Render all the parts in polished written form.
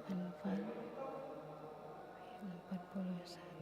Anfal ayat 41.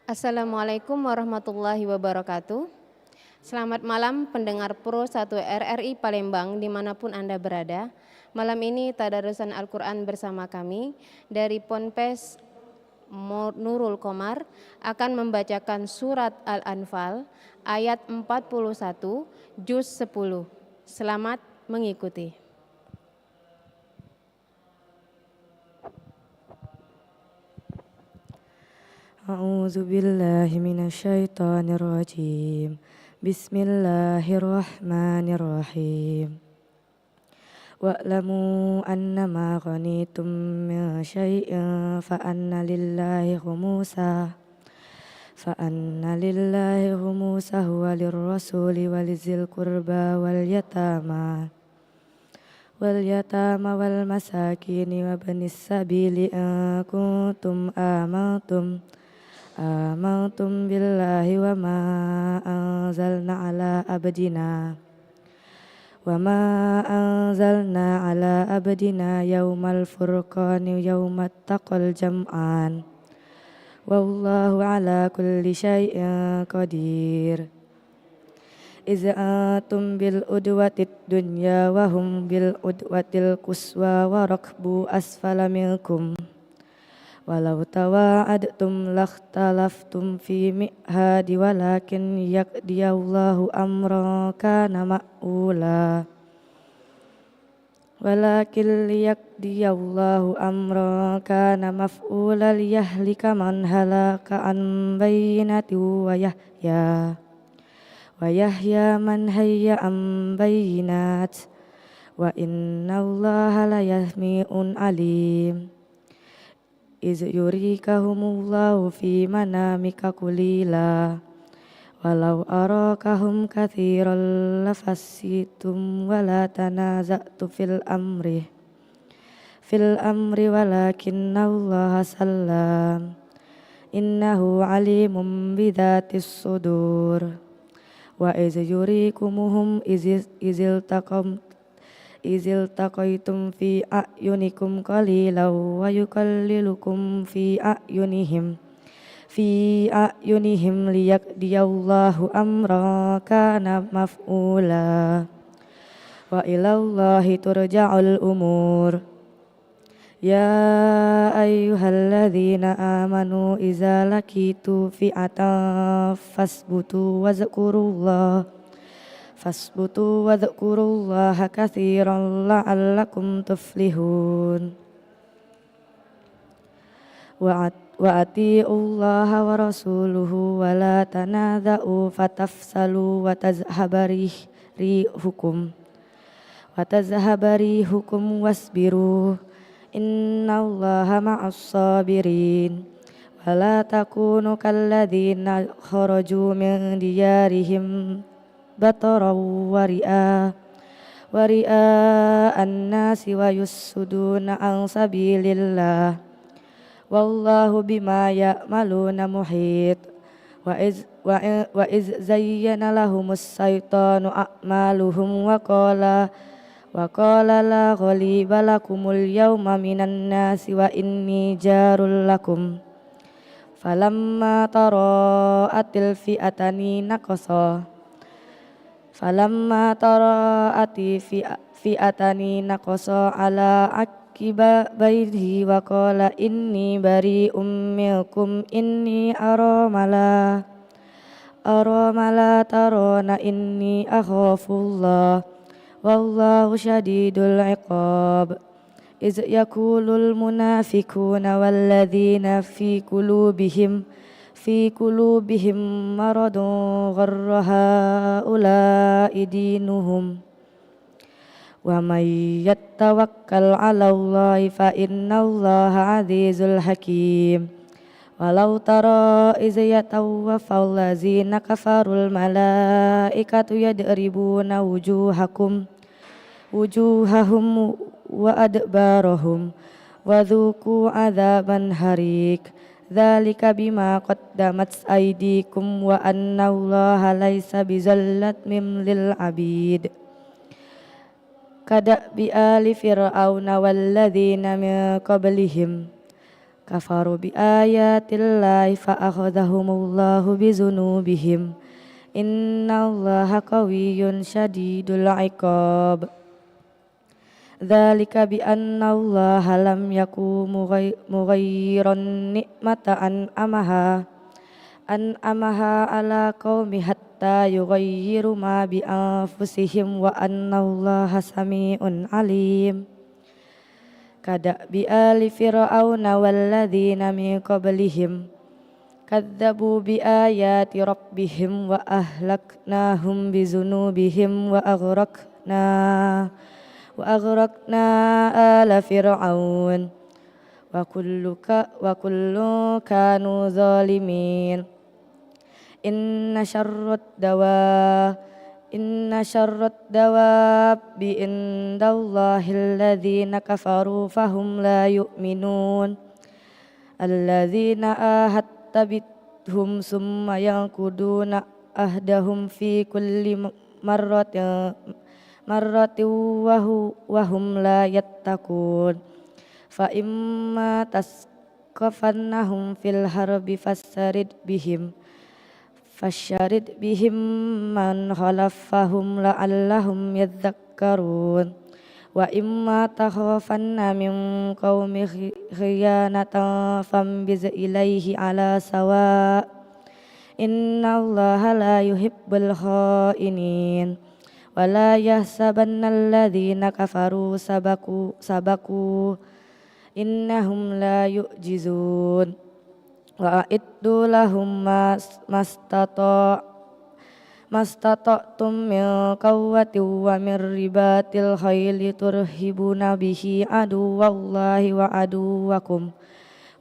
Assalamualaikum warahmatullahi wabarakatuh. Selamat malam pendengar Pro 1 RRI Palembang dimanapun Anda berada. Malam ini tadarusan Al-Quran bersama kami dari Ponpes Nurul Komar akan membacakan surat Al-Anfal ayat 41 juz 10. Selamat mengikuti. A'udzu billahi minasyaitonir rajim. Bismillahirrahmanirrahim. Wa'lamu annama ghanitum min syai'in fa anna lillahi khumusahu walirrasuli walizil qurba wal yatama wal masakini wa banis sabili in kuntum amantum billahi wa ma anzalna ala abdina yaumal furqani yaumat taqal jam'an wallahu ala kulli syai'in qadir. Iza antum bil udwatid dunya wa hum bil udwatil quswa wa rakbu asfala minkum walau tawa'adtum lakhtalaftum fi mi'hadi walakin yaqdiyallahu amran kana ma'ula maf'ula liyahlika man halaka an bayyinati wa yahya man hayya an bayyinat wa innallaha la yasmi'un alim. Iz yurikahumullahu fi manamika qalila walau arakahum katsiran lafassitum wala tanaza'tu fil amri walakinnallaha sallam innahu alimun bidzatis sudur. Wa iz yurikumuhum izil taqaitum fi a'yunikum qalilan wa yukallilukum fi a'yunihim في أعينهم ليقضي الله أمرا كان مفعولا وإلى الله ترجع الأمور يا أيها الذين آمنوا إذا لقيتم فئة فاثبتوا واذكروا الله كثيرا لعلكم تفلحون وأطيعوا الله ورسوله ولا تنازعوا فتفشلوا وتذهب ريحكم واصبروا إن الله مع الصابرين ولا تكونوا كالذين خرجوا من ديارهم بطرا ورئاء الناس ويصدون عن سبيل الله والله بما يعملون محيط وإذ زين لهم الشيطان أعمالهم وقال لا غليب لكم اليوم من الناس وإني جار لكم فلما تراءت الفئتان نقص على عقبيه وقال إني بريء منكم إني أرى ما لا ترون إني أخاف الله والله شديد العقاب إذ يقول المنافقون والذين في قلوبهم مرض غر هؤلاء دينهم ومن يتوكل على الله فإن الله عزيز حكيم ولو ترى إذ يتوفى الذين كفروا الملائكة يضربون وجوههم وأدبارهم وذوقوا عذاب الحريق ذلك بما قدمت أيديكم وأن الله ليس بظلام للعبيد كدأب آل فرعون والذين من قبلهم كفروا بآيات الله فأخذهم الله بذنوبهم إن الله قوي شديد العقاب ذلك بأن الله لم يكن مغيرا نعمة أنعمها على قوم حتى يغيروا ما بأنفسهم وأن الله سميع عليم كدأب آل فرعون والذين من قبلهم كذبوا بآيات ربهم وأهلكناهم بذنوبهم وأغرقنا آل فرعون وكل كانوا ظالمين إن شر الدواب عند الله الذين كفروا فهم لا يؤمنون الذين آهدت بهم ثم ينقضون عهدهم في كل مرة وهم لا يتقون فإما تثقفنهم في الحرب فشرد بهم من خلفهم لعلهم يذكرون وإما تخافن من قوم خيانة فانبذ إليه على سواء إن الله لا يحب الخائنين ولا يحسبن الذين كفروا سبقوا إنهم لا يعجزون وأعدوا لهم ما استطعتم من قوة ومن رباط الخيل ترهبون به عدو الله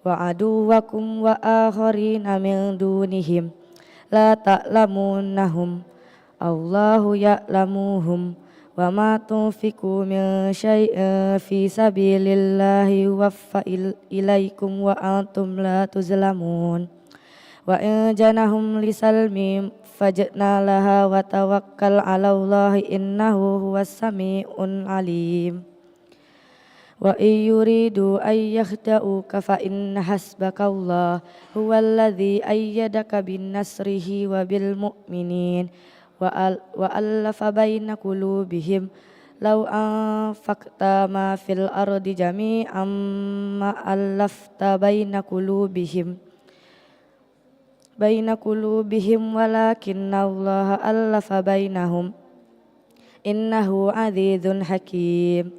وعدوكم وآخرين من دونهم لا تعلمونهم الله يعلمهم وما تنفقوا من شيء في سبيل الله يوفى إليكم وأنتم لا تظلمون وإن جنهم لسلم فاجنح لها وتوكل على الله إنه هو السميع العليم wa in yuridu ay yakhda'uka fa inna hasbakallah huwallazi ayyadaka bin nasrihi wa bil mu'minin wa allafa baina qulubihim law anfaqta ma fil ardi jami'an ma allafta baina qulubihim walakinna Allah allafa bainahum innahu azizun hakim.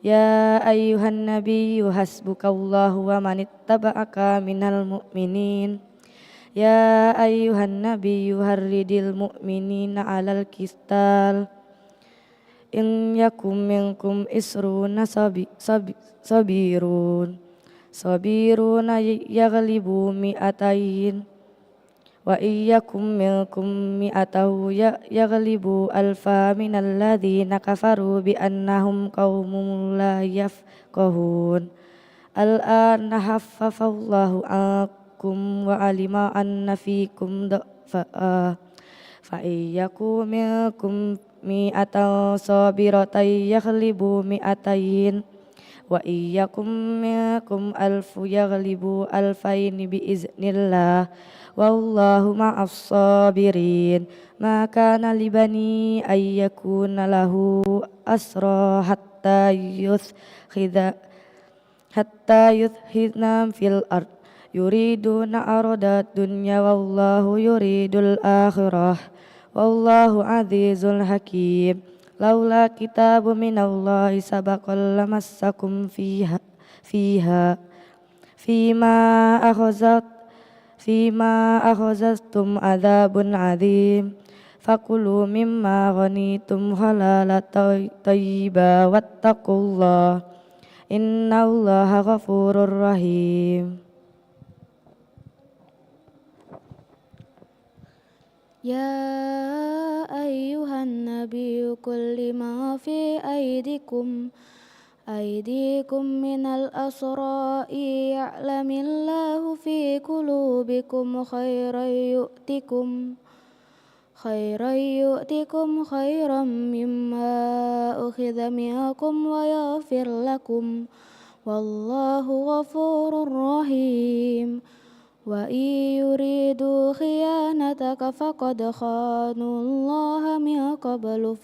Ya ayyuhan nabiyyu hasbukallahu wa manittaba'aka minal mu'minin. Ya ayyuhan nabiyyu harridil mu'minina 'alal qital. In yakum minkum isruna sabiruna yaghlibu mi'atain wa iyyakum minkum mi'atahu yaghlibu alfa minal ladzina kafaru bi annahum qaumun la yafqahun. Al-ana haffafallahu ankum wa alima anna fikum da'fa fa iyyakum minkum mi'atan sabiratan yaghlibu mi'atain wa iyyakum minkum alfu yaghlibu alfaini bi iznillah wallahu ma'as sabirin. Ma kana li bani ay yakuna lahu asra hatta yuthkhidna fil ard yuriduna arada dunya wallahu yuridul akhirah wallahu azizul hakim. Laula kitabu minallahi sabaqal lamassakum fiha fima akhaztum adzabun adzim fakulu mimma ghanitum halalan thayyiban wattaqullah innallaha ghafurur rahim. Ya ayyuhan nabiyyu qul lima fi aydikum minal asra'i ya'lamillahu fi qulubikum khairan mimma ukhidha minkum wa yaghfir lakum wallahu ghafurur rahim. Wa in yuridu khiyanataka faqad khanullaha min qablu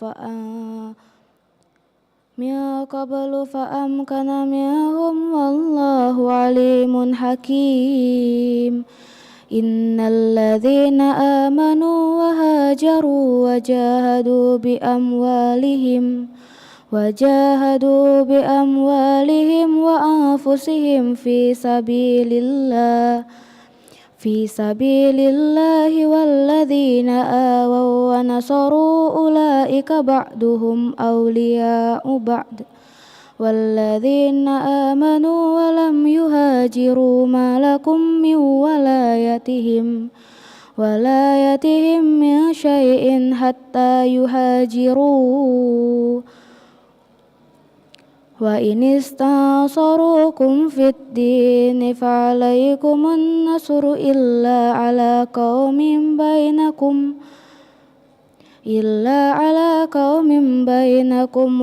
fa'amkana minhum wallahu alimun hakim. Innal ladzina amanu wa hajaru wa jahadu bi amwalihim wa anfusihim fi sabilillahi walladzina awaw wa nasaru ulaika ba'duhum awliya'u ba'd walladzina amanu wa lam yuhajiru ma lakum min walayatihim min syai'in hatta yuhajiru. Wa in istansarukum fid dini fa'alaikumun nasru illa ala qaumin bainakum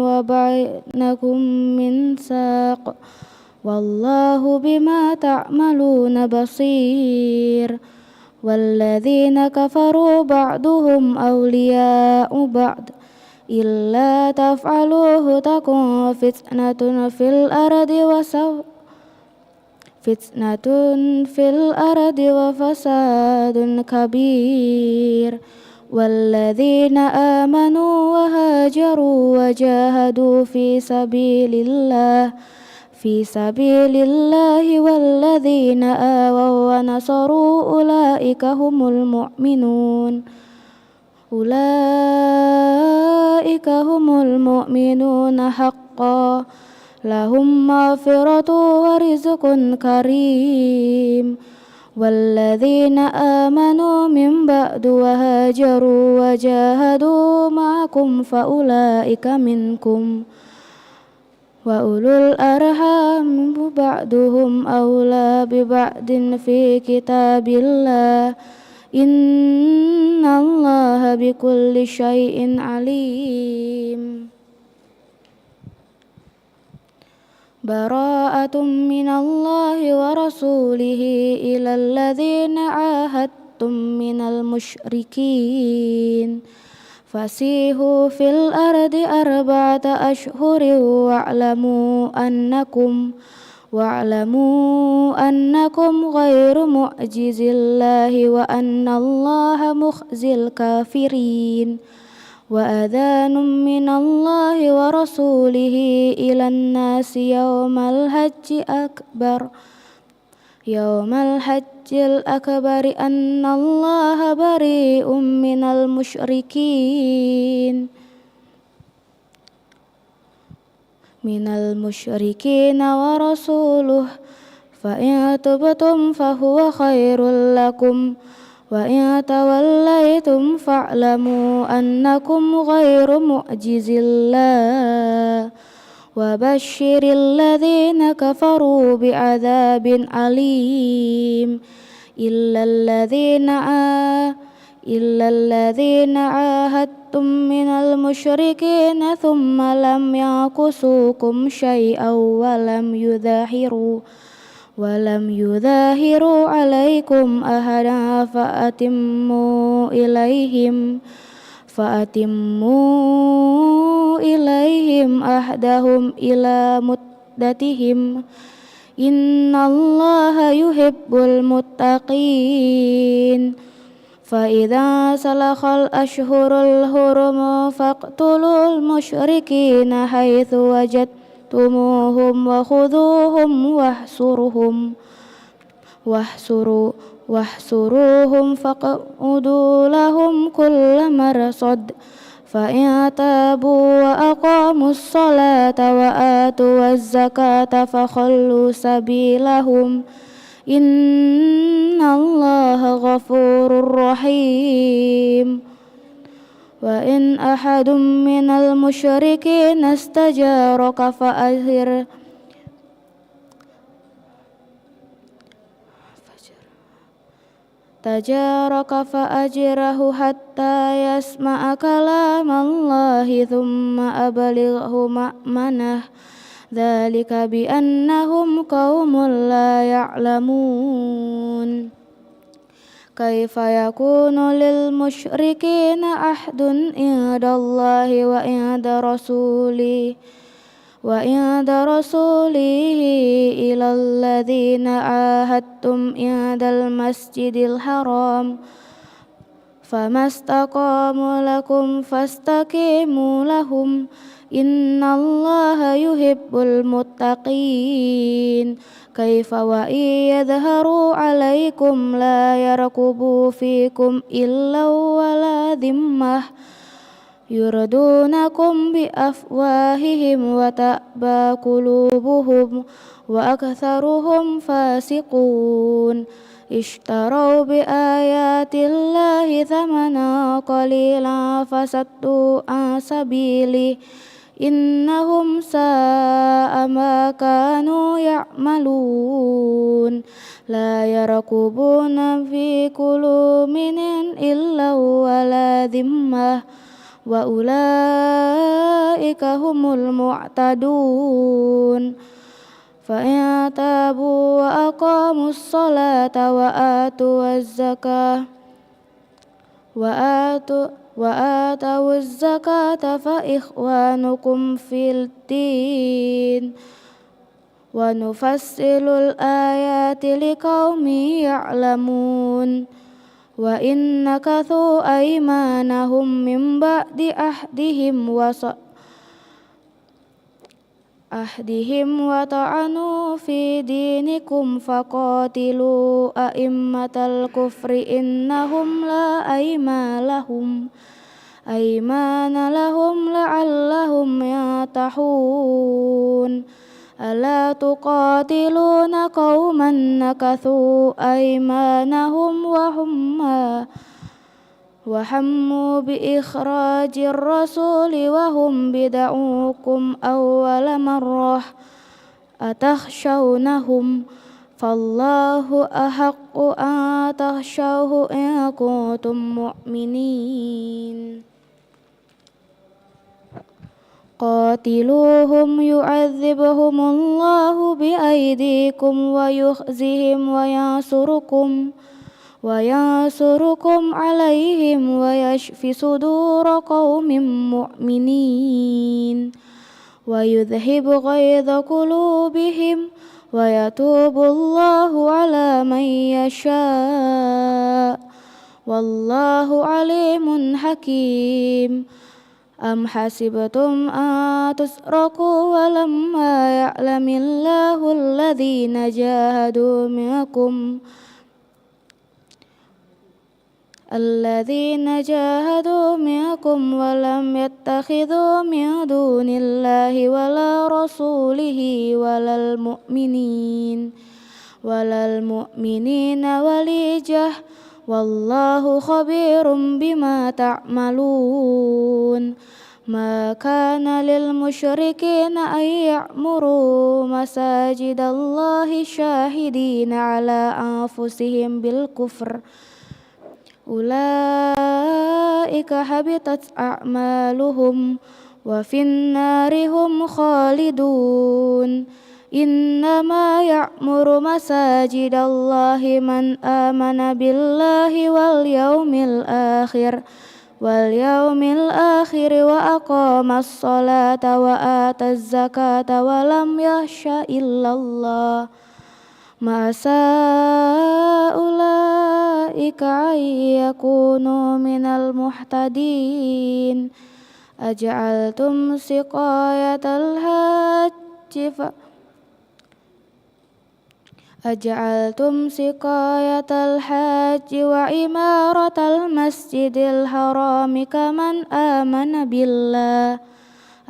wa bainakum mitsaq wallahu bima ta'maluna basir. Walladzina kafaru ba'duhum awliya'u ba'd illa taf'aluhu takun fitnatun fil ardi wa fasadun kabir. Walladzina amanu wa hajaru wa jahadu fi sabilillahi walladzina awaw wa nasaru ulaika humul mu'minuna haqqan lahum maghfiratu wa rizqun karim. Walladzina amanu min ba'du wa hajaru wa jahadu ma'akum faulaika minkum wa ulul arham ba'duhum awla bi ba'din fi kitabillah innallaha bikulli syai'in alim. براءة من الله ورسوله إلى الذين عاهدتم من المشركين فسيحوا في الأرض 4 أشهر واعلموا أنكم غير معجز الله وأن الله مخزي الكافرين وأذان من الله ورسوله إلى الناس يوم الحج الأكبر أن الله بريء من المشركين ورسوله فإن تبتم فهو خير لكم وإن توليتم فاعلموا أنكم غير معجز الله وبشر الذين كفروا بعذاب أليم إلا الذين عاهدتم من المشركين ثم لم ينقصوكم شيئا ولم يظاهروا عليكم أحدا فأتموا إليهم أحدهم إلى مدتهم إن الله يحب المتقين فإذا سلخ الأشهر الحرم فاقتلوا المشركين حيث وجدتموهم وخذوهم واحصروهم فاقعدوا لهم كل مرصد فإن تابوا وأقاموا الصلاة وآتوا الزكاة فخلوا سبيلهم إن الله غفور رحيم وإن أحد من المشركين استجارك فأجره حتى يسمع كلام الله ثم أبلغه مأمنه ذلك بأنهم قوم لا يعلمون كيف يكون للمشركين عهد عند الله وعند رسوله إلى الذين عاهدتم عند المسجد الحرام فما استقاموا لكم فاستقيموا لهم إن الله يحب المتقين كيف وإن يظهروا عليكم لا يرقبوا فيكم إلا ولا ذمة يردونكم بأفواههم وتأبى قلوبهم وأكثرهم فاسقون اشتروا بآيات الله ثمنا قليلا فصدوا عن سبيله إنهم ساء ما كانوا يعملون لا يرقبون في قلوبهم إلا ولا ذمة وأولئك هم المعتدون فإن تابوا وأقاموا الصلاة وآتوا الزكاة فإخوانكم في الدين ونفصل الآيات لقوم يعلمون وإن نكثوا أيمانهم من بعد عهدهم وطعنوا في دينكم فقاتلوا أئمة الكفر إنهم لا أيمان لهم لعلهم ينتهون ألا تقاتلون قوما نكثوا أيمانهم وهموا بإخراج الرسول وهم بدعوكم أول مرة أتخشونهم فالله أحق أن تخشوه إن كنتم مؤمنين قاتلوهم يعذبهم الله بأيديكم ويخزهم وينصركم عليهم ويشف صدور قوم مؤمنين ويذهب غيظ قلوبهم ويتوب الله على من يشاء والله عليم حكيم أم حسبتم أن تتركوا ولما يعلم الله الذين جاهدوا منكم ولم يتخذوا من دون الله ولا رسوله ولا المؤمنين وليجة والله خبير بما تعملون ما كان للمشركين أن يعمروا مساجد الله شاهدين على أنفسهم بالكفر أولئك حبطت أعمالهم وفي النار هم خالدون إنما يعمر مساجد الله من آمن بالله واليوم الآخر وأقام الصلاة وآتى الزكاة ولم يخش إلا الله ما عسى أولئك أن يكونوا من المهتدين أجعلتم سقاية الحاج وعمارة المسجد الحرام كمن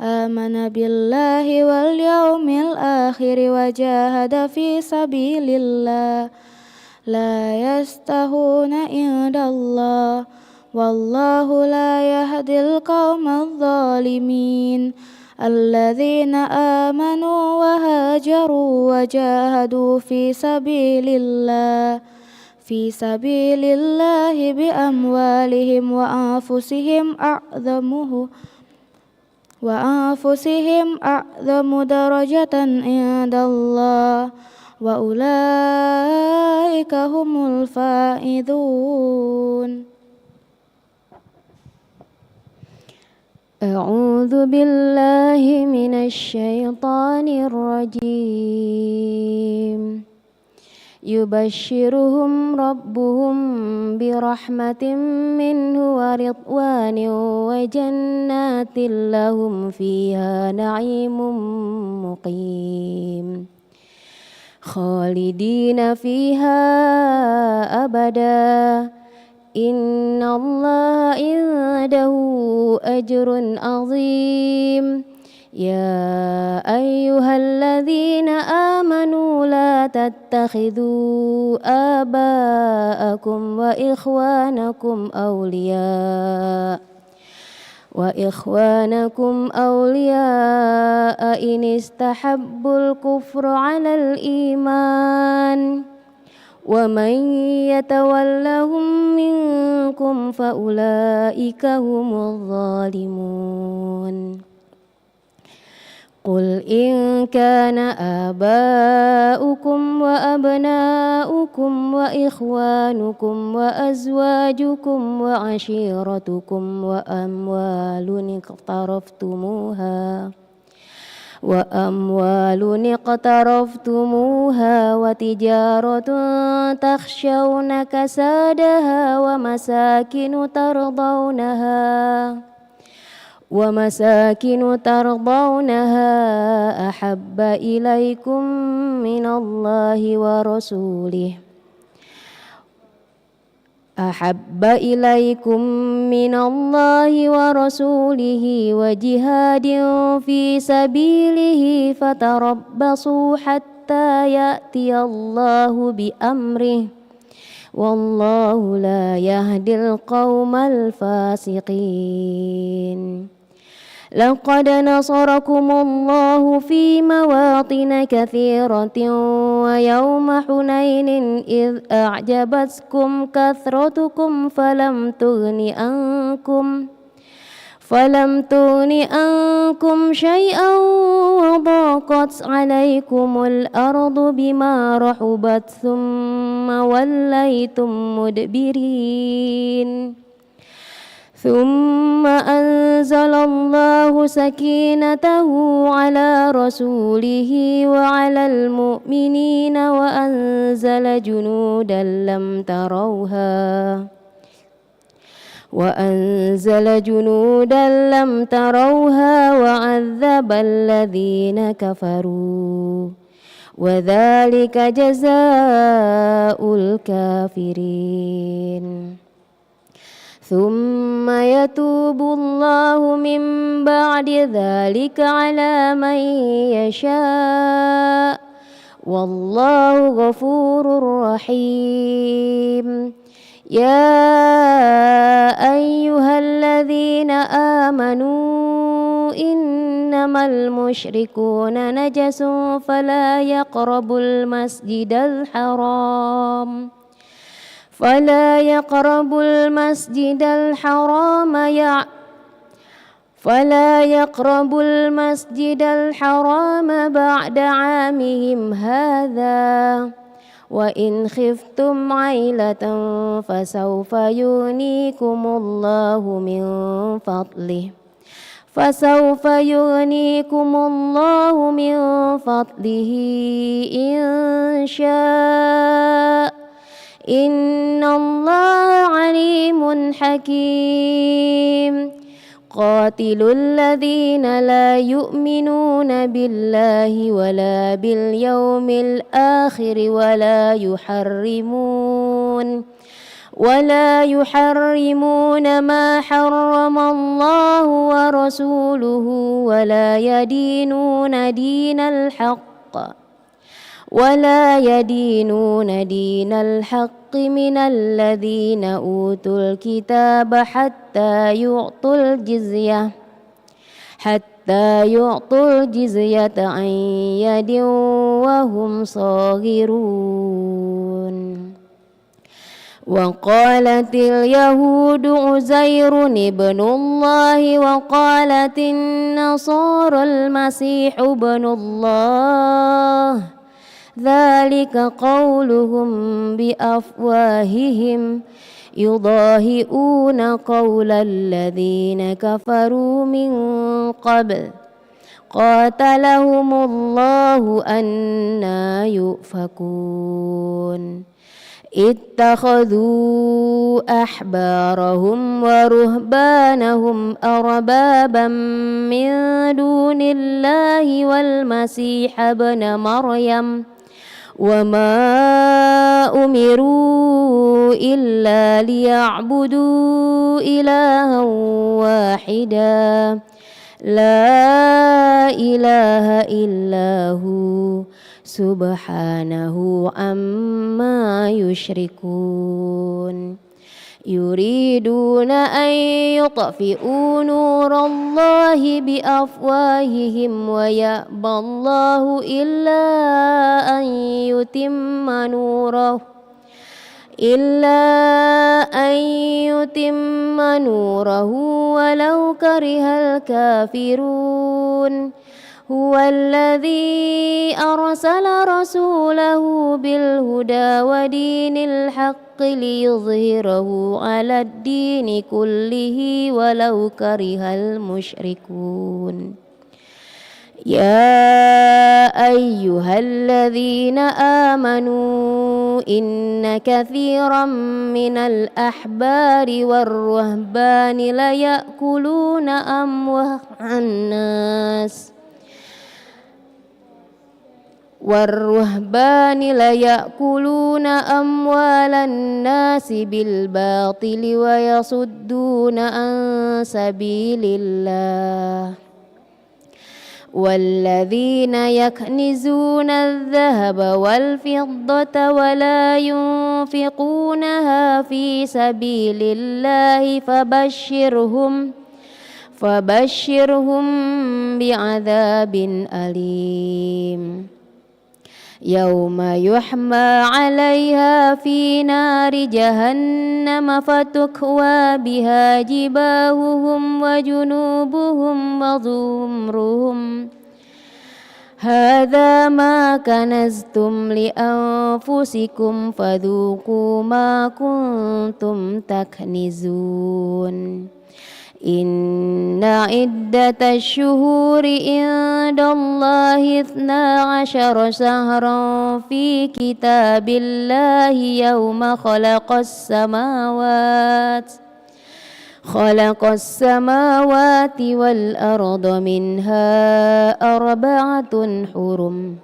آمن بالله واليوم الآخر وجاهد في سبيل الله لا يستهون عند الله والله لا يهدي القوم الظالمين الذين آمنوا وهاجروا وجاهدوا في سبيل الله بأموالهم وأنفسهم أعظم درجة عند الله وأولئك هم الفائزون. أعوذ بالله من الشيطان الرجيم يبشرهم ربهم برحمة منه ورضوان وجنات لهم فيها نعيم مقيم خالدين فيها أبدا إن الله عنده أجر عظيم يا أيها الذين آمنوا لا تتخذوا آباءكم وإخوانكم أولياء إن استحبوا الكفر على الإيمان ومن يتولهم منكم فأولئك هم الظالمون قل إن كان آباؤكم وأبناؤكم وإخوانكم وأزواجكم وعشيرتكم وأموال اقترفتموها وتجارة تخشون كسادها ومساكن ترضونها أحب إليكم من الله ورسوله وجهاد في سبيله فتربصوا حتى يأتي الله بأمره والله لا يهدي القوم الفاسقين لقد نصركم الله في مواطن كثيرة ويوم حنين إذ أعجبتكم كثرتكم فلم تغن منكم شيئا وضاقت عليكم الأرض بما رحبت ثم وليتم مدبرين ثم أنزل الله سكينته على رسوله وعلى المؤمنين وأنزل جنودا لم تروها وعذب الذين كفروا وذلك جزاء الكافرين ثم يتوب الله من بعد ذلك على من يشاء والله غفور رحيم يا أيها الذين آمنوا إنما المشركون نجس فلا يقربوا المسجد الحرام بعد عامهم هذا وإن خفتم عيلة فسوف يغنيكم الله من فضله إن شاء إن الله عليم حكيم قاتلوا الذين لا يؤمنون بالله ولا باليوم الآخر ولا يحرمون ما حرم الله ورسوله ولا يدينون دين الحق من الذين أوتوا الكتاب حتى يعطوا الجزية عن يد وهم صاغرون وقالت اليهود عزير ابن الله وقالت النصارى المسيح ابن الله ذلك قولهم بأفواههم يضاهئون قول الذين كفروا من قبل قاتلهم الله أنى يؤفكون اتخذوا أحبارهم ورهبانهم أربابا من دون الله والمسيح ابن مريم وما أمروا إلا ليعبدوا إلها واحدا لا إله إلا هو سبحانه عما يشركون يريدون أن يطفئوا نور الله بأفواههم ويأبى الله إلا أن يتم نوره ولو كره الكافرون هو الذي أرسل رسوله بالهدى ودين الحق ليظهره على الدين كله ولو كره المشركون يا أيها الذين آمنوا إن كثيرا من الأحبار والرهبان ليأكلون أموال الناس بالباطل ويصدون عن سبيل الله والذين يكنزون الذهب والفضة ولا ينفقونها في سبيل الله فبشرهم بعذاب أليم يوم يحمى عليها في نار جهنم فتكوى بها جباههم وجنوبهم وظهورهم هذا ما كنزتم لأنفسكم فذوقوا ما كنتم تكنزون إن عدة الشهور عند الله 12 شهرا في كتاب الله يوم خلق السماوات والأرض منها 4 حرم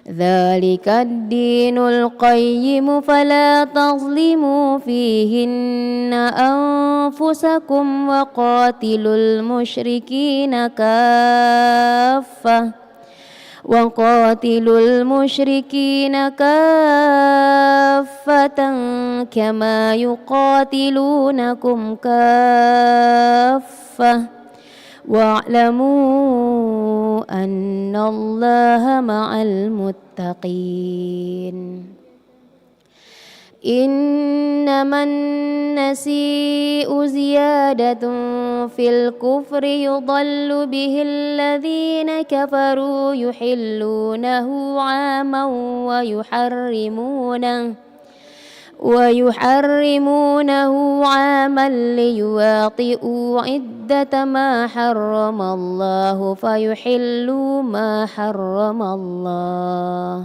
ذلك الدين القيم فلا تظلموا فيهن أنفسكم وقاتلوا المشركين كافة كما يقاتلونكم كافة واعلموا أن الله مع المتقين إنما النسيء زيادة في الكفر يضل به الذين كفروا يحلونه عاما ويحرمونه عاما ليواطئوا عدة ما حرم الله فيحلوا ما حرم الله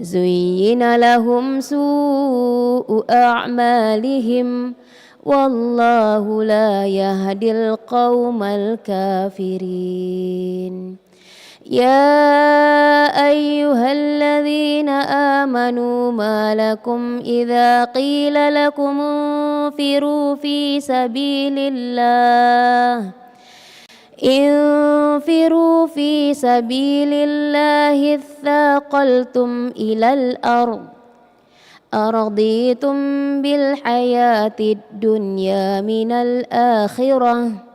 زين لهم سوء أعمالهم والله لا يهدي القوم الكافرين يا أيها الذين آمنوا ما لكم إذا قيل لكم انفروا في سبيل الله اثاقلتم إلى الأرض أرضيتم بالحياة الدنيا من الآخرة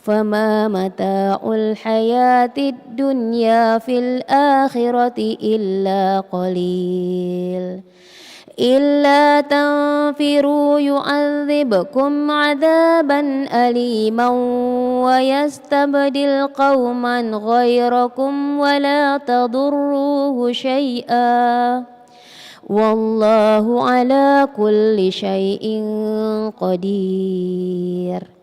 فما متاع الحياة الدنيا في الآخرة إلا قليل إلا تنفروا يعذبكم عذابا أليما ويستبدل قوما غيركم ولا تضروه شيئا والله على كل شيء قدير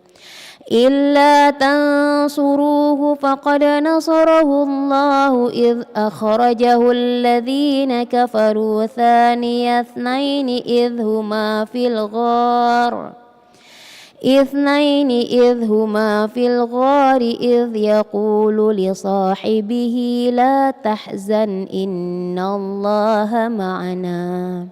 إلا تنصروه فقد نصره الله إذ أخرجه الذين كفروا ثاني اثنين إذ هما في الغار إذ يقول لصاحبه لا تحزن إن الله معنا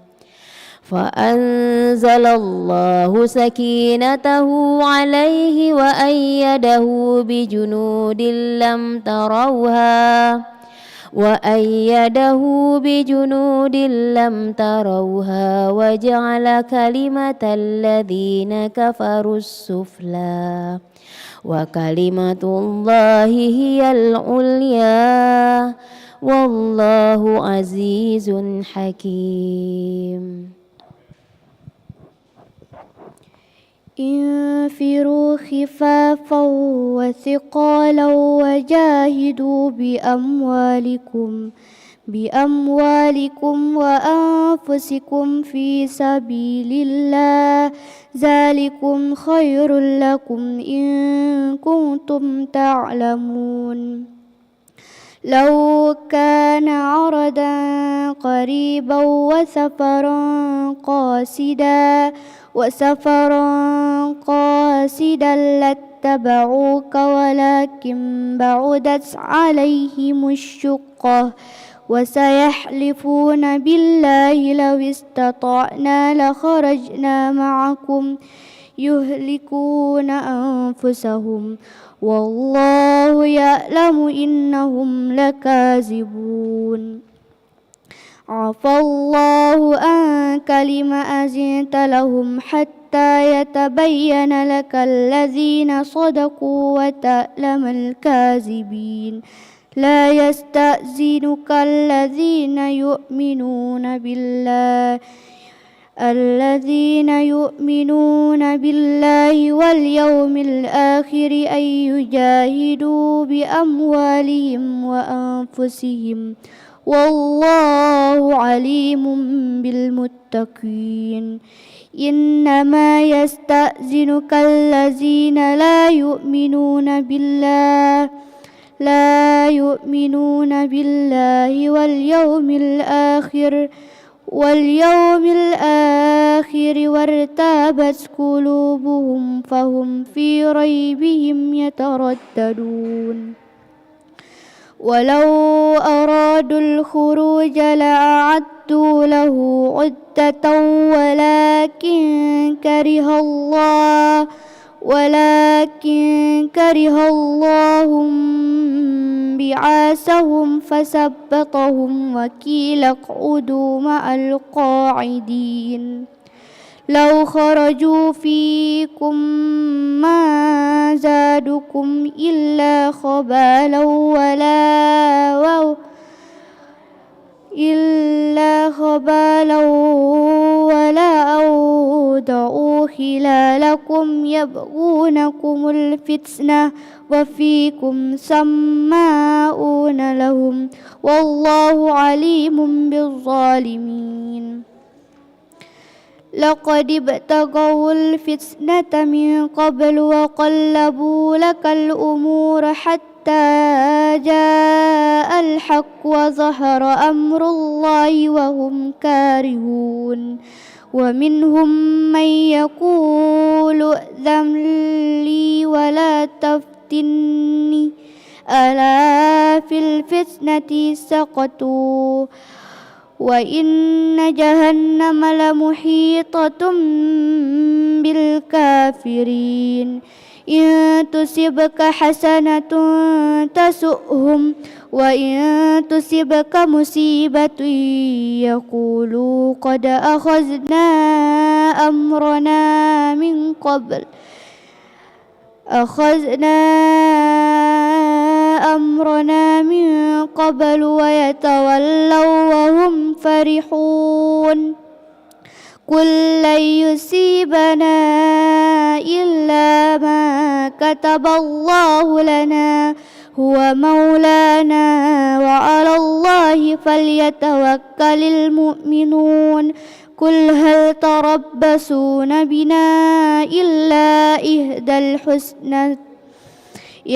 فأنزل الله سكينته عليه وأيده بجنود لم تروها وجعل كلمة الذين كفروا السفلى وكلمة الله هي العليا والله عزيز حكيم انفروا خفافا وثقالا وجاهدوا بأموالكم وأنفسكم في سبيل الله ذلكم خير لكم إن كنتم تعلمون لو كان عرضا قريبا وسفرا قاصدا لاتبعوك ولكن بعدت عليهم الشقة وسيحلفون بالله لو استطعنا لخرجنا معكم يهلكون أنفسهم والله يعلم إنهم لكاذبون عفى الله عنك لم أذنت لهم حتى يتبين لك الذين صدقوا وتعلم الكاذبين لا يستأذنك الذين يؤمنون بالله واليوم الآخر أن يجاهدوا بأموالهم وأنفسهم والله عليم بالمتقين إنما يستأذنك الذين لا يؤمنون بالله واليوم الآخر وارتابت قلوبهم فهم في ريبهم يترددون ولو أرادوا الخروج لأعدوا له عدة ولكن كره الله بعاثهم فثبطهم وقيل اقعدوا مع القاعدين لو خرجوا فيكم ما زادوكم إلا خبالا ولا أوضعوا خلالكم يبغونكم الفتنة وفيكم سماعون لهم والله عليم بالظالمين لقد ابتغوا الفتنة من قبل وقلبوا لك الأمور حتى جاء الحق وظهر أمر الله وهم كارهون ومنهم من يقول ائذن لي ولا تفتني ألا في الفتنة سقطوا وإن جهنم لمحيطة بالكافرين إن تصبك حسنة تسؤهم وإن تصبك مصيبة يقولوا قد أخذنا أمرنا من قبل ويتولوا وهم فرحون قل لن يصيبنا إلا ما كتب الله لنا هو مولانا وعلى الله فليتوكل المؤمنون قل هل تربصون بنا إلا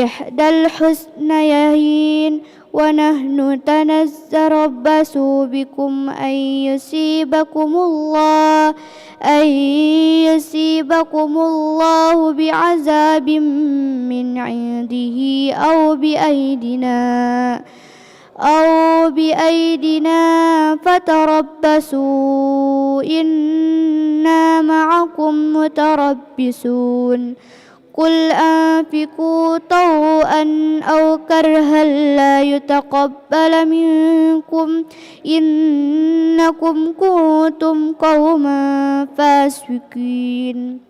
إحدى الحسنيين ونحن نتربص بكم أن يصيبكم الله بعذاب من عنده أو بأيدينا فتربصوا إنا معكم متربصون قل أنفقوا طوعا أو كرها لا يتقبل منكم إنكم كنتم قوما فاسقين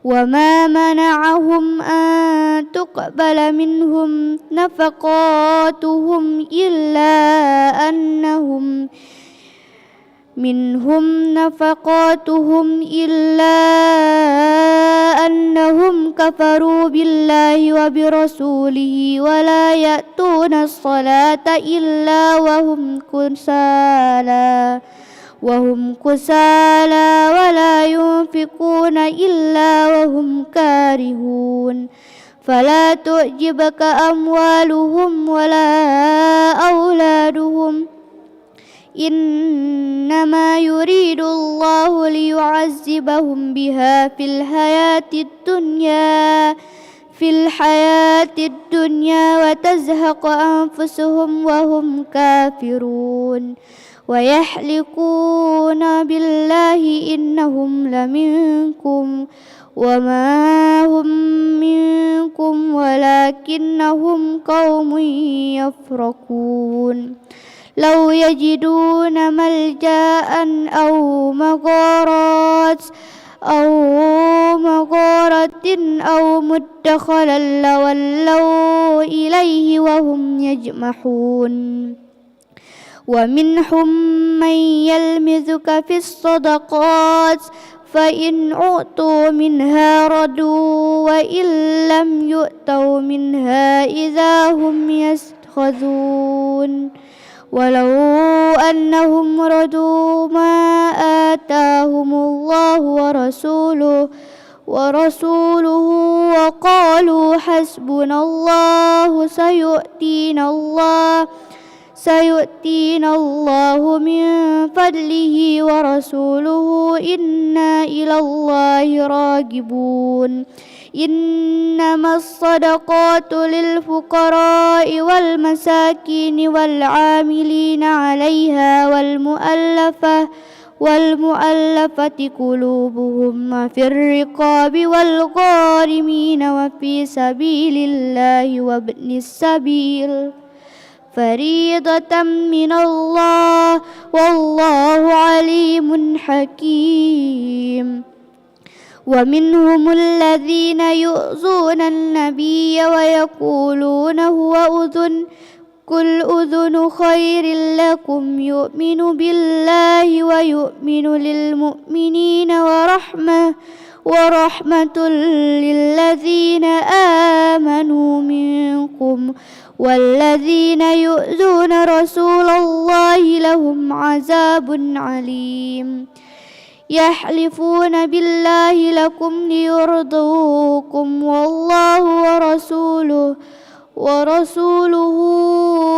وما منعهم أن تقبل منهم نفقاتهم إلا أنهم كفروا بالله وبرسوله ولا يأتون الصلاة إلا وهم كسالى ولا ينفقون إلا وهم كارهون فلا تعجبك أموالهم ولا أولادهم إنما يريد الله ليعذبهم بها في الحياة الدنيا وتزهق أنفسهم وهم كافرون ويحلفون بالله إنهم لمنكم وما هم منكم ولكنهم قوم يفرقون لو يجدون ملجأ أو مغارات أو مغارة أو مدخلا لولوا إليه وهم يجمحون ومنهم من يلمزك في الصدقات فإن أعطوا منها رضوا وإن لم يؤتوا منها إذا هم يسخطون ولو أنهم رضوا ما آتاهم الله ورسوله وقالوا حسبنا الله سيؤتينا الله من فضله ورسوله إنا إلى الله راغبون إنما الصدقات للفقراء والمساكين والعاملين عليها والمؤلفة قلوبهم وفي الرقاب والغارمين وفي سبيل الله وابن السبيل فريضة من الله والله عليم حكيم ومنهم الذين يؤذون النبي ويقولون هو أذن قل أذن خير لكم يؤمن بالله ويؤمن للمؤمنين ورحمة للذين آمنوا منكم والذين يؤذون رسول الله لهم عذاب عليم يحلفون بالله لكم ليرضوكم والله ورسوله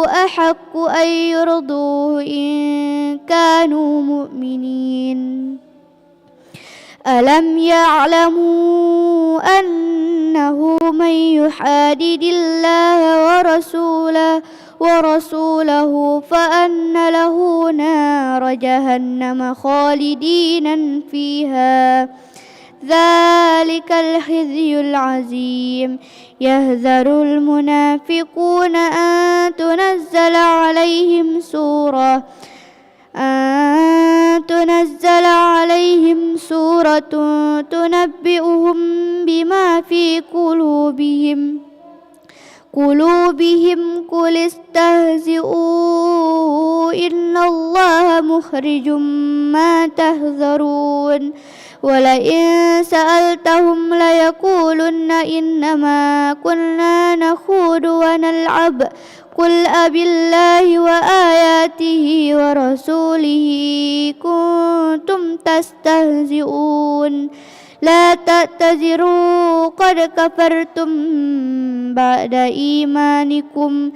أحق أن يرضوه إن كانوا مؤمنين ألم يعلموا أنه من يحادد الله ورسوله فأن له نار جهنم خالدين فيها ذلك الخزي العظيم يحذر المنافقون أن تنزل عليهم سورة تنبئهم بما في قلوبهم قل استهزئوا إن الله مخرج ما تحذرون ولئن سألتهم ليقولن إنما كنا نخوض ونلعب قل أبالله وآياته ورسوله كنتم تستهزئون لا تعتذروا قد كفرتم بعد إيمانكم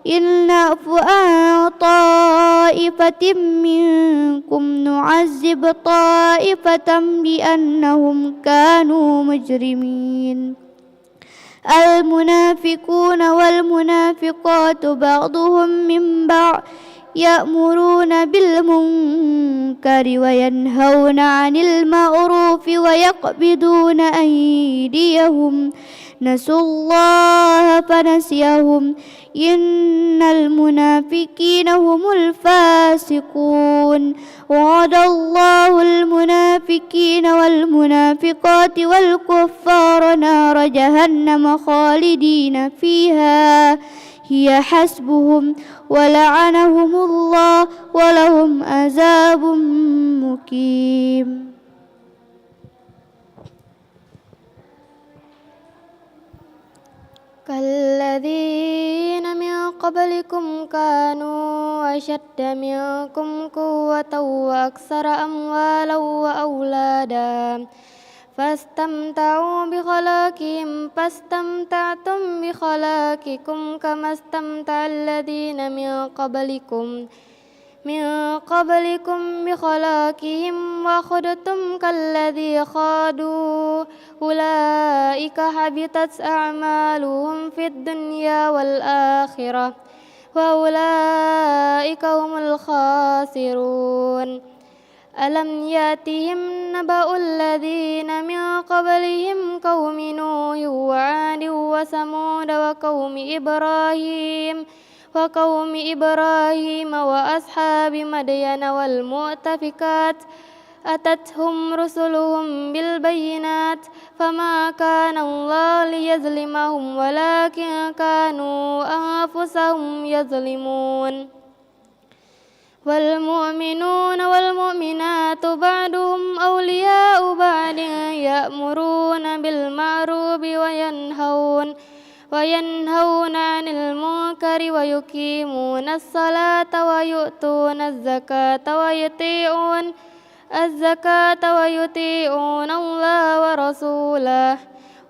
إن نعف عن طائفة منكم نعذب طائفة بأنهم كانوا مجرمين المنافقون والمنافقات بعضهم من بعض يأمرون بالمنكر وينهون عن المعروف ويقبضون أيديهم نسوا الله فنسيهم إن المنافقين هم الفاسقون وعد الله المنافقين والمنافقات والكفار نار جهنم خالدين فيها هي حسبهم ولعنهم الله ولهم عذاب مقيم كالذين من قبلكم كانوا أشد منكم قوة وأكثر أموالا وأولادا فاستمتعوا بخلاقهم فاستمتعتم بخلاقكم كما استمتع الذين من قبلكم بخلاقهم وخضتم كالذي خاضوا أولئك حبطت أعمالهم في الدنيا والآخرة وأولئك هم الخاسرون ألم يأتهم نبأ الذين من قبلهم قوم نوح وعاد وثمود وقوم إبراهيم وأصحاب مدين أتتهم رسلهم بالبينات فما كان الله ليظلمهم ولكن كانوا أنفسهم يظلمون والمؤمنون والمؤمنات بعضهم أولياء بعض يأمرون بالمعروف وينهون عن المنكر ويقيمون الصلاة ويؤتون الزكاة ويطيعون الله ورسوله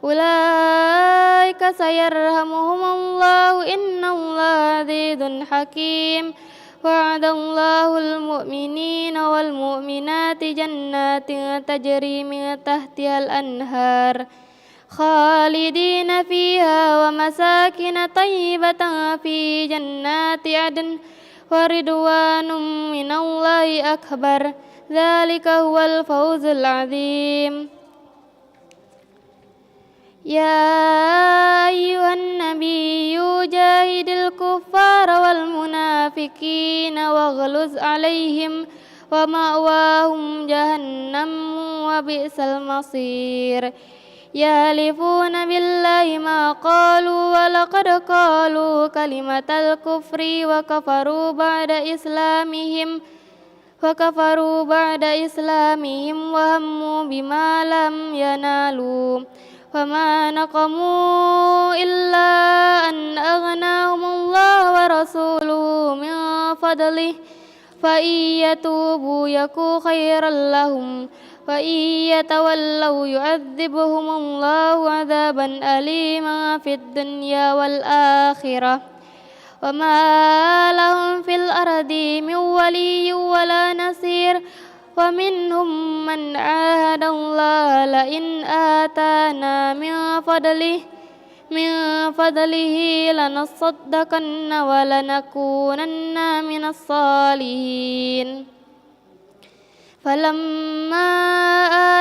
أولئك سيرحمهم الله إن الله عزيز حكيم وعد الله المؤمنين والمؤمنات جنات تجري من تحتها الأنهار خالدين فيها ومساكن طيبة في جنات عدن ورضوان من الله أكبر ذلك هو الفوز العظيم يا أيها النبي جاهد الكفار والمنافقين واغلظ عليهم ومأواهم جهنم وبئس المصير يحلفون بالله ما قالوا ولقد قالوا كلمة الكفر وكفروا بعد إسلامهم وهموا بما لم ينالوا وما نقموا إلا أن أغناهم الله ورسوله من فضله فإن يتوبوا يكو خيرا لهم وإن يتولوا يعذبهم الله عذابا أليما في الدنيا والآخرة وما لهم في الأرض من ولي ولا نصير ومنهم من عاهد الله لئن آتانا من فضله لنصدقن ولنكونن من الصالحين فلما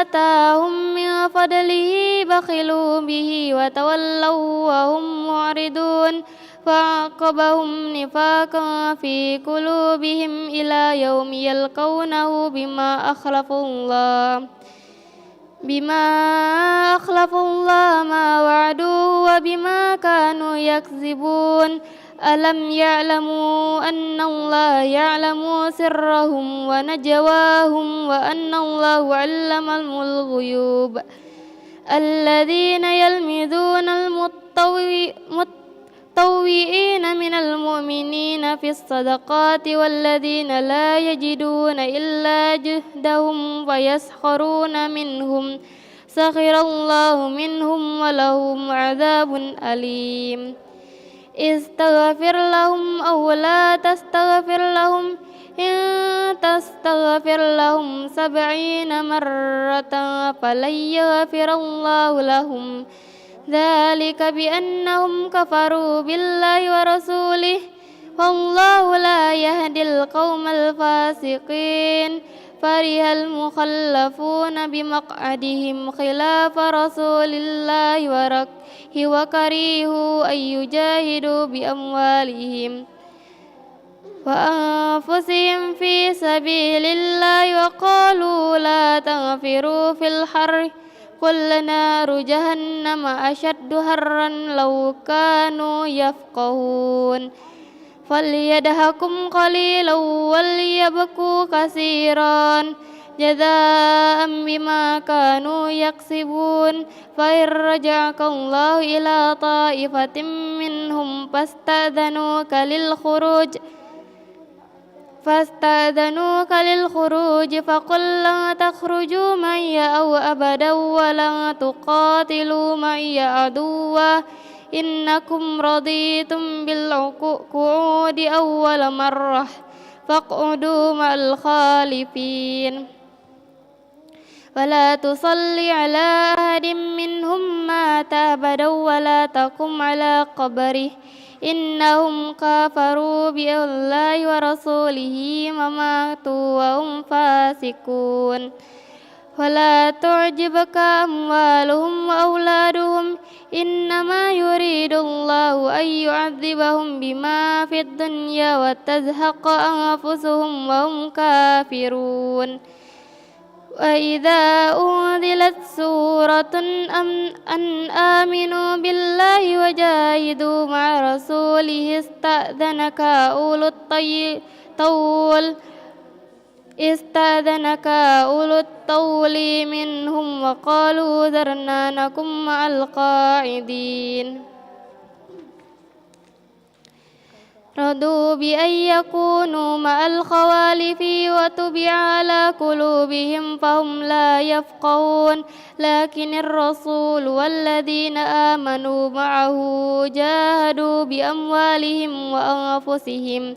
آتاهم من فضله بخلوا به وتولوا وهم معرضون فعاقبهم نفاقا في قلوبهم إلى يوم يلقونه بما أخلفوا الله ما وعدوه وبما كانوا يكذبون ألم يعلموا أن الله يعلم سرهم ونجواهم وأن الله علم الغيوب الذين يلمزون المطوئين من المؤمنين في الصدقات والذين لا يجدون إلا جهدهم ويسخرون منهم سخر الله منهم ولهم عذاب أليم استغفر لهم أو لا تستغفر لهم إن تستغفر لهم 70 مرة فلن يغفر الله لهم ذلك بأنهم كفروا بالله ورسوله والله لا يهدي القوم الفاسقين فرح المخلفون بمقعدهم خلاف رسول الله وكرهوا أن يجاهدوا بأموالهم وأنفسهم في سبيل الله وقالوا لا تنفروا في الحر قل نار جهنم أشد حرا لو كانوا يفقهون فليضحكوا قليلا وليبكوا كثيرا جزاء بما كانوا يكسبون فإن رجعك الله إلى طائفة منهم فاستأذنوك للخروج فقل لن تخرجوا معي أو أبدا ولن تقاتلوا معي عدوا إنكم رضيتم بالقعود أول مرة فاقعدوا مع الخالفين ولا تصل على أحد منهم مات أبدا ولا تقم على قبره إنهم كفروا بالله ورسوله وماتوا وهم فاسقون ولا تعجبك أموالهم وأولادهم إنما يريد الله أن يعذبهم بما في الدنيا وتزهق أنفسهم وهم كافرون وإذا أنزلت سورة أن آمنوا بالله وجاهدوا مع رسوله استأذنك أولو الطول منهم وقالوا ذرنا نكن مع القاعدين رضوا بأن يكونوا مع الخوالف وطبع على قلوبهم فهم لا يفقهون لكن الرسول والذين آمنوا معه جاهدوا بأموالهم وأنفسهم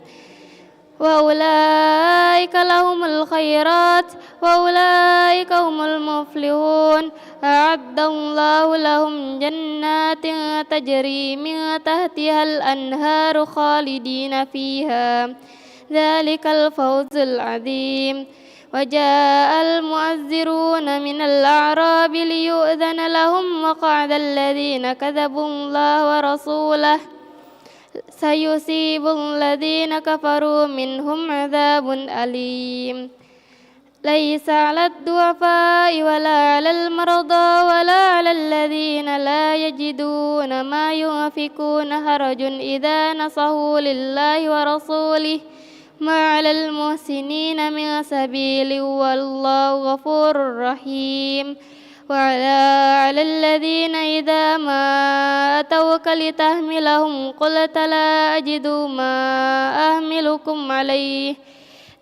وأولئك لهم الخيرات وأولئك هم المفلحون أعد الله لهم جنات تجري من تحتها الأنهار خالدين فيها ذلك الفوز العظيم وجاء المعذرون من الأعراب ليؤذن لهم وقعد الذين كذبوا الله ورسوله سيصيب الذين كفروا منهم عذاب أليم ليس على الضعفاء ولا على المرضى ولا على الذين لا يجدون ما ينفقون حرج إذا نصحوا لله ورسوله ما على المحسنين من سبيل والله غفور رحيم وعلى الذين إذا ما أتوك لتحملهم قلت لا أجد ما أحملكم عليه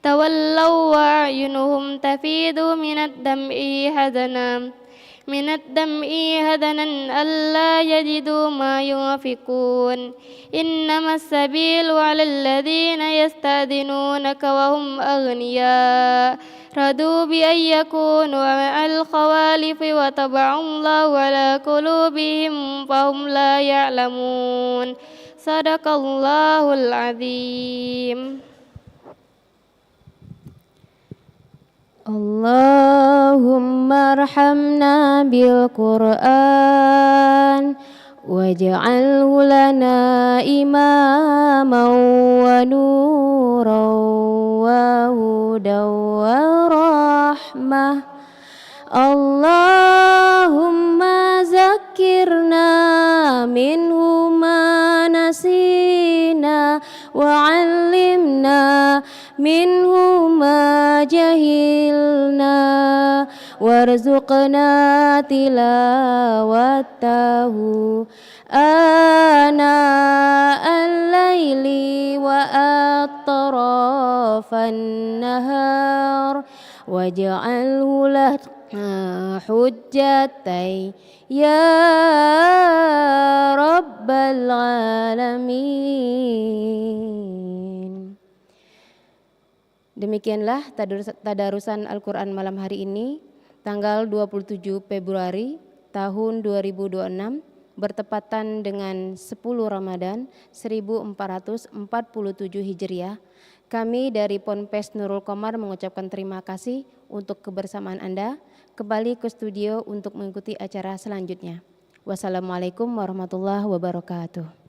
تولوا وأعينهم تفيض من الدمع حزنا ألا يجدوا ما ينفقون إنما السبيل على الذين يستأذنونك وهم أغنياء رضوا بأن يكونوا مع الخوالف وطبع الله على قلوبهم فهم لا يعلمون صدق الله العظيم. اللهم ارحمنا بالقرآن واجعله لنا إماما ونورا وهدى ورحمة اللهم ذكرنا منه ما نسينا وعلمنا منه ما جهلنا وارزقنا تلاوته آناء الليل وأطراف النهار واجعله لنا حجتي يا رب العالمين. Demikianlah tadarusan Al-Quran malam hari ini, tanggal 27 Februari tahun 2026, bertepatan dengan 10 Ramadan 1447 Hijriah. Kami dari Ponpes Nurul Qomar mengucapkan terima kasih untuk kebersamaan Anda. Kembali ke studio untuk mengikuti acara selanjutnya. Wassalamualaikum warahmatullahi wabarakatuh.